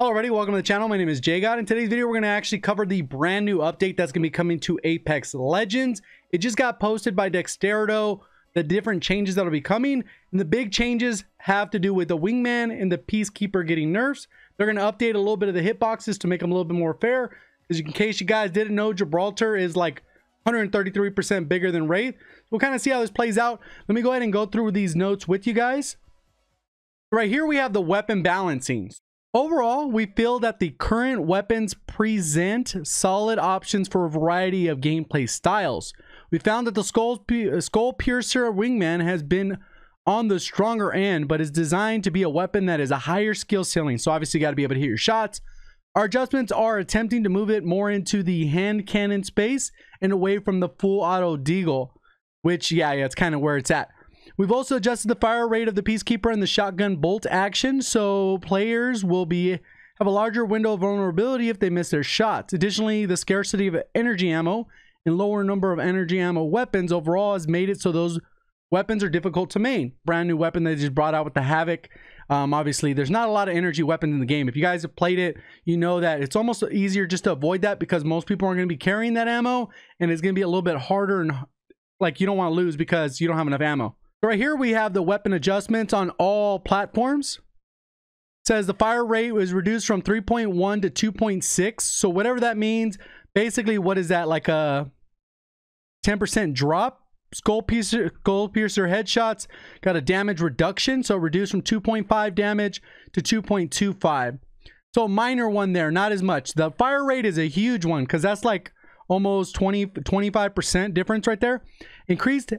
Hello everybody, welcome to the channel. My name is JGod. In today's video, we're going to actually cover the brand new update that's going to be coming to Apex Legends. It just got posted by Dexterito, the different changes that'll be coming. And the big changes have to do with the Wingman and the Peacekeeper getting nerfs. They're going to update a little bit of the hitboxes to make them a little bit more fair. Because in case you guys didn't know, Gibraltar is like 133% bigger than Wraith. We'll kind of see how this plays out. Let me go ahead and go through these notes with you guys. Right here, we have the weapon balancing. Overall, we feel that the current weapons present solid options for a variety of gameplay styles. We found that the Skull Piercer Wingman has been on the stronger end, but is designed to be a weapon that is a higher skill ceiling. So obviously you got to be able to hit your shots. Our adjustments are attempting to move it more into the hand cannon space and away from the full auto deagle, which yeah, it's kind of where it's at. We've also adjusted the fire rate of the Peacekeeper and the shotgun bolt action, so players will have a larger window of vulnerability if they miss their shots. Additionally, the scarcity of energy ammo and lower number of energy ammo weapons overall has made it so those weapons are difficult to main. Brand new weapon they just brought out with the Havoc. Obviously, there's not a lot of energy weapons in the game. If you guys have played it, you know that it's almost easier just to avoid that because most people aren't going to be carrying that ammo, and it's going to be a little bit harder and like you don't want to lose because you don't have enough ammo. So right here we have the weapon adjustments on all platforms. It says the fire rate was reduced from 3.1 to 2.6. So whatever that means, basically what is that, like a 10% drop? Skull Piercer headshots got a damage reduction, so reduced from 2.5 damage to 2.25. So a minor one there, not as much. The fire rate is a huge one because that's like almost 25% difference right there. Increased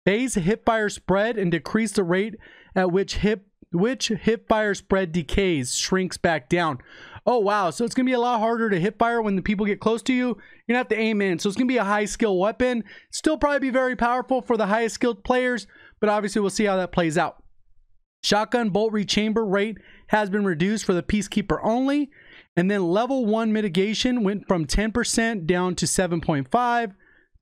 base hipfire spread and decrease the rate at which hipfire spread decays, shrinks back down. Oh wow, so it's gonna be a lot harder to hipfire when the people get close to you. You're gonna have to aim in, so it's gonna be a high skill weapon. Still probably be very powerful for the highest skilled players, but obviously we'll see how that plays out. Shotgun bolt rechamber rate has been reduced for the Peacekeeper only, and then level 1 mitigation went from 10% down to 7.5,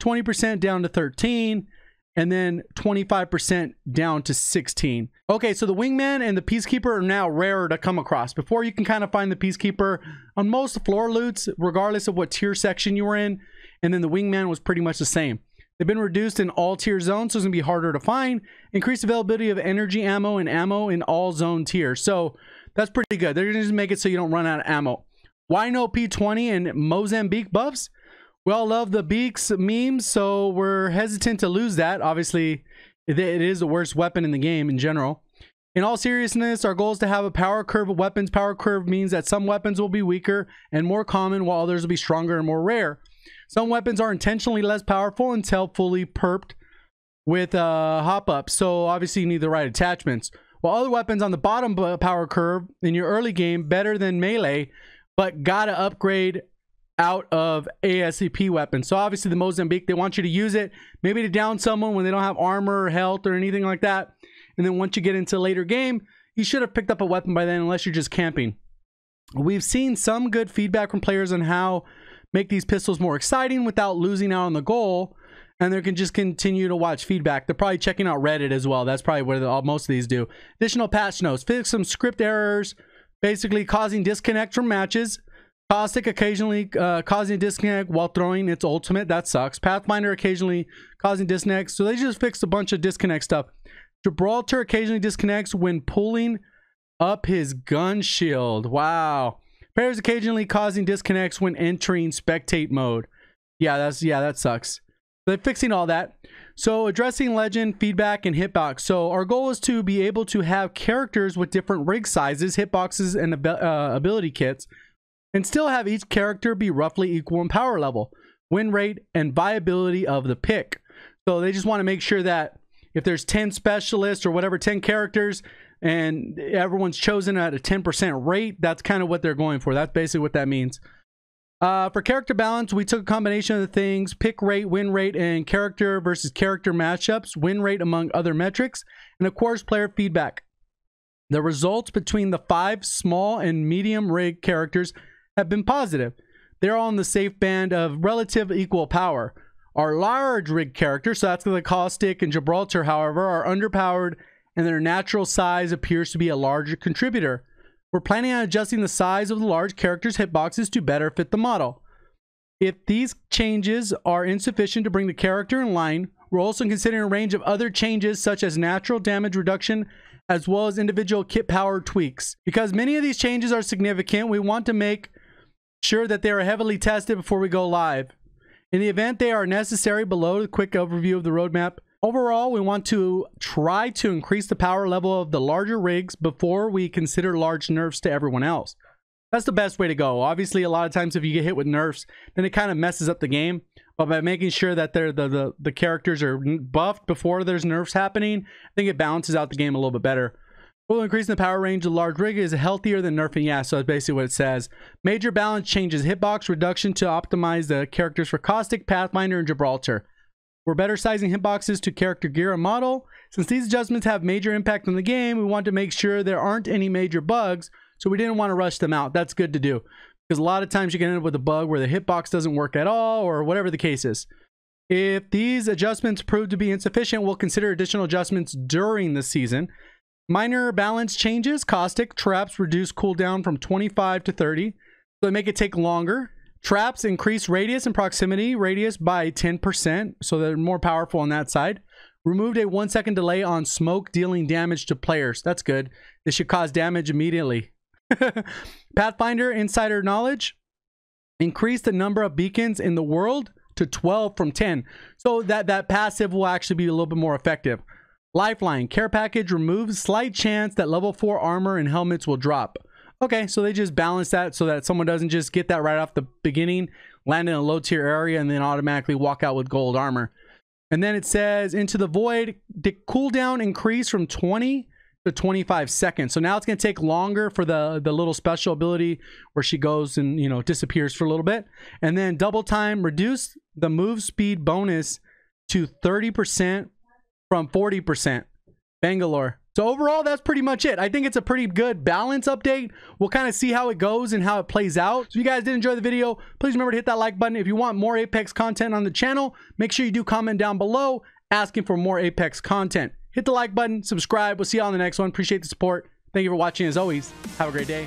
20% down to 13, and then 25% down to 16. Okay, so the Wingman and the Peacekeeper are now rarer to come across. Before, you can kind of find the Peacekeeper on most floor loots, regardless of what tier section you were in, and then the Wingman was pretty much the same. They've been reduced in all tier zones, so it's going to be harder to find. Increased availability of energy ammo and ammo in all zone tiers. So that's pretty good. They're going to just make it so you don't run out of ammo. Why no P20 and Mozambique buffs? We all love the Beaks memes, so we're hesitant to lose that. Obviously, it is the worst weapon in the game in general. In all seriousness, our goal is to have a power curve of weapons. Power curve means that some weapons will be weaker and more common, while others will be stronger and more rare. Some weapons are intentionally less powerful until fully perped with hop-ups, so obviously you need the right attachments. While other weapons on the bottom power curve in your early game, better than melee, but gotta upgrade out of ASCP weapons. So obviously the Mozambique, they want you to use it maybe to down someone when they don't have armor or health or anything like that. And then once you get into a later game, you should have picked up a weapon by then unless you're just camping. We've seen some good feedback from players on how make these pistols more exciting without losing out on the goal, and they can just continue to watch feedback. They're probably checking out Reddit as well. That's probably where most of these do. Additional patch notes: fix some script errors, basically causing disconnects from matches. Caustic occasionally causing a disconnect while throwing its ultimate. That sucks. Pathfinder occasionally causing disconnects. So they just fixed a bunch of disconnect stuff. Gibraltar occasionally disconnects when pulling up his gun shield. Wow. Pairs occasionally causing disconnects when entering spectate mode. Yeah, that sucks. They're fixing all that. So addressing legend, feedback, and hitbox. So our goal is to be able to have characters with different rig sizes, hitboxes, and ability kits, and still have each character be roughly equal in power level, win rate, and viability of the pick. So they just want to make sure that if there's 10 specialists or whatever, 10 characters, and everyone's chosen at a 10% rate, that's kind of what they're going for. That's basically what that means. For character balance, we took a combination of the things: pick rate, win rate, and character versus character matchups, win rate among other metrics, and of course, player feedback. The results between the 5 small and medium rig characters have been positive. They're all in the safe band of relative equal power. Our large rig characters, so that's the Caustic and Gibraltar, however, are underpowered, and their natural size appears to be a larger contributor. We're planning on adjusting the size of the large characters' hitboxes to better fit the model. If these changes are insufficient to bring the character in line, we're also considering a range of other changes such as natural damage reduction as well as individual kit power tweaks. Because many of these changes are significant, we want to make sure that they are heavily tested before we go live. In the event they are necessary, below the quick overview of the roadmap. Overall, we want to try to increase the power level of the larger rigs before we consider large nerfs to everyone else. That's the best way to go. Obviously, a lot of times if you get hit with nerfs, then it kind of messes up the game. But by making sure that the characters are buffed before there's nerfs happening, I think it balances out the game a little bit better. Well, increasing the power range of the large rig is healthier than nerfing. Yeah, so that's basically what it says. Major balance changes. Hitbox reduction to optimize the characters for Caustic, Pathfinder, and Gibraltar. We're better sizing hitboxes to character gear and model. Since these adjustments have major impact on the game, we want to make sure there aren't any major bugs, so we didn't want to rush them out. That's good to do, because a lot of times you can end up with a bug where the hitbox doesn't work at all, or whatever the case is. If these adjustments prove to be insufficient, we'll consider additional adjustments during the season. Minor balance changes. Caustic traps reduce cooldown from 25 to 30, so they make it take longer. Traps increase radius and proximity radius by 10%, so they're more powerful on that side. Removed a 1-second delay on smoke dealing damage to players. That's good. This should cause damage immediately. Pathfinder insider knowledge. Increase the number of beacons in the world to 12 from 10. So that passive will actually be a little bit more effective. Lifeline. Care package removes slight chance that level 4 armor and helmets will drop. Okay, so they just balance that so that someone doesn't just get that right off the beginning, land in a low tier area, and then automatically walk out with gold armor. And then it says Into the Void, the cooldown increase from 20 to 25 seconds. So now it's going to take longer for the little special ability where she goes and, you know, disappears for a little bit. And then double time, reduce the move speed bonus to 30% from 40%. Bangalore. So overall, that's pretty much it. I think it's a pretty good balance update. We'll kind of see how it goes and how it plays out. So if you guys did enjoy the video, please remember to hit that like button. If you want more Apex content on the channel, make sure you do comment down below asking for more Apex content. Hit the like button, subscribe. We'll see you on the next one. Appreciate the support. Thank you for watching as always. Have a great day.